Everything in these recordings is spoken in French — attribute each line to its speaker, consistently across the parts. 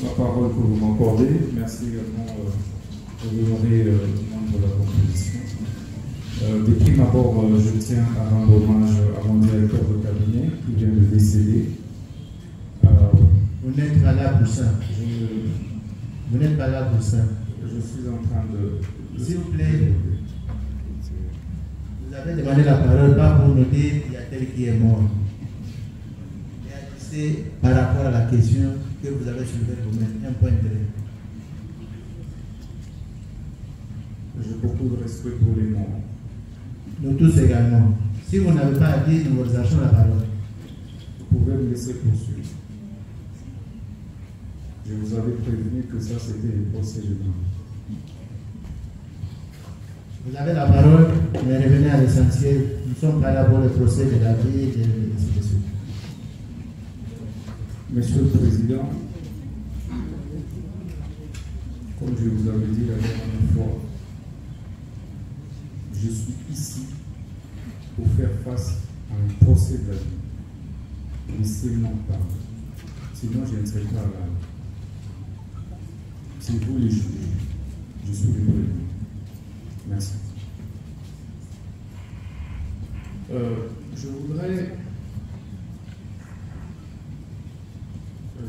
Speaker 1: La parole que vous m'accordez. Merci également de l'honorer membre de la composition. De prime abord, je tiens à rendre hommage à mon directeur de cabinet qui vient de décéder.
Speaker 2: Vous n'êtes pas là pour ça. Vous n'êtes pas là pour ça.
Speaker 1: Je suis en train de...
Speaker 2: S'il vous plaît, vous avez demandé la parole, pas pour nous dire qu'il y a tel qui est mort. C'est par rapport à la question que vous avez soulevée vous-même, un point de...
Speaker 1: J'ai beaucoup de respect pour les morts.
Speaker 2: Nous tous également. Si vous n'avez pas à dire, nous vous achetons la parole.
Speaker 1: Vous pouvez me laisser poursuivre. Je vous avais prévenu que ça c'était le procès de mort.
Speaker 2: Vous avez la parole, mais revenez à l'essentiel. Nous ne sommes pas là pour le procès de la vie et de la suite.
Speaker 1: Monsieur le Président, comme je vous avais dit la dernière fois, je suis ici pour faire face à un procès de la vie. Laissez-moi parler. Sinon, je ne serai pas là. C'est vous les juges. Je suis le président. Merci. Je voudrais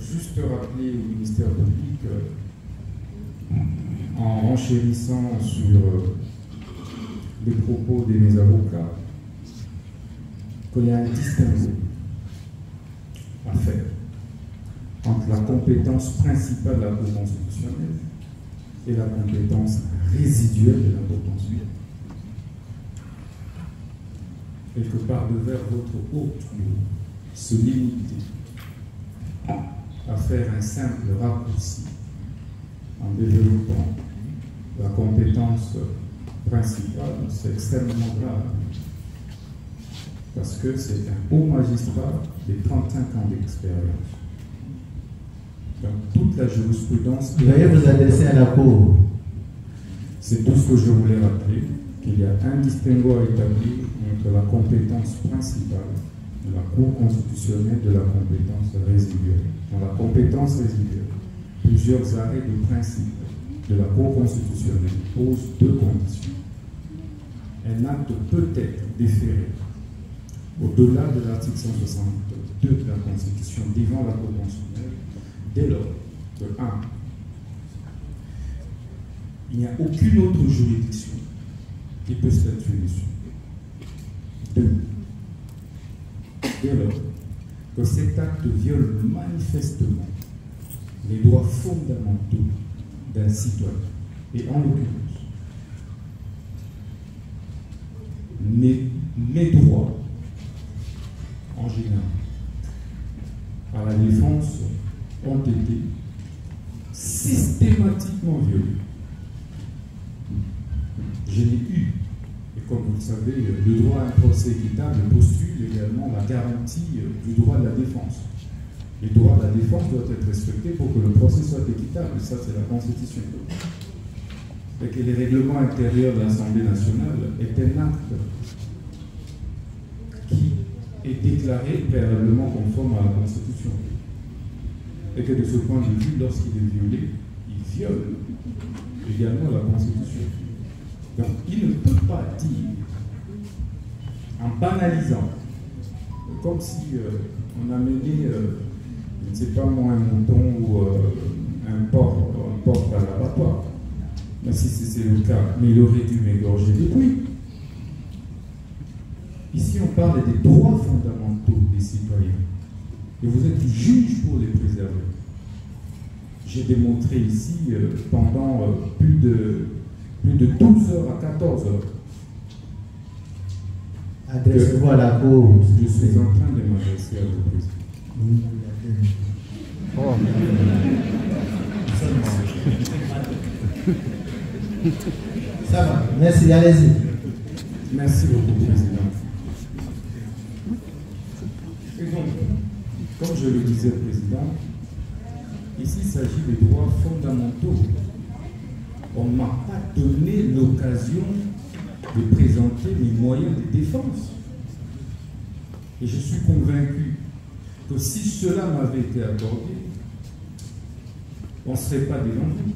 Speaker 1: juste rappeler au ministère public, en renchérissant sur les propos de mes avocats, qu'il y a un distinguo à faire entre la compétence principale de la Cour constitutionnelle et la compétence résiduelle de la Cour constitutionnelle. Quelque part devers votre haute cour, se limiter à faire un simple raccourci en développant la compétence principale, c'est extrêmement grave. Parce que c'est un haut magistrat de 35 ans d'expérience. Donc toute la jurisprudence...
Speaker 2: Vous allez vous adresser à la Cour.
Speaker 1: C'est tout ce que je voulais rappeler, qu'il y a un distinguo à établir entre la compétence principale de la Cour constitutionnelle de la compétence résiduelle. Dans la compétence résiduelle, plusieurs arrêts de principe de la Cour constitutionnelle posent deux conditions. Un acte peut être déféré au-delà de l'article 162 de la Constitution devant la Cour constitutionnelle dès lors que 1. Il n'y a aucune autre juridiction qui peut statuer dessus. 2. Dès lors que cet acte viole manifestement les droits fondamentaux d'un citoyen, et en l'occurrence, mes droits, en général, à la défense, ont été systématiquement violés. Je n'ai eu, et comme vous le savez, le droit à un procès équitable postule également la garantie du droit de la défense. Le droit de la défense doit être respecté pour que le procès soit équitable, ça c'est la Constitution. Et que les règlements intérieurs de l'Assemblée nationale est un acte qui est déclaré préalablement conforme à la Constitution. Et que de ce point de vue, lorsqu'il est violé, il viole également la Constitution. Donc il ne peut pas dire, en banalisant, comme si on amenait, je ne sais pas moi, un mouton ou un porc à l'abattoir. Mais si c'est le cas, mais il aurait dû m'égorger depuis. Ici, on parle des droits fondamentaux des citoyens. Et vous êtes juge pour les préserver. J'ai démontré ici pendant plus de 12 heures à 14 heures.
Speaker 2: Adressez-vous à la Cour.
Speaker 1: Je suis en train de m'adresser à vous, président.
Speaker 2: Oh. Ça va, merci, allez-y.
Speaker 1: Merci beaucoup, président. Et donc, comme je le disais, président, ici il s'agit des droits fondamentaux. On ne m'a pas donné l'occasion de présenter mes moyens de défense. Et je suis convaincu que si cela m'avait été accordé, on ne serait pas des non-dits.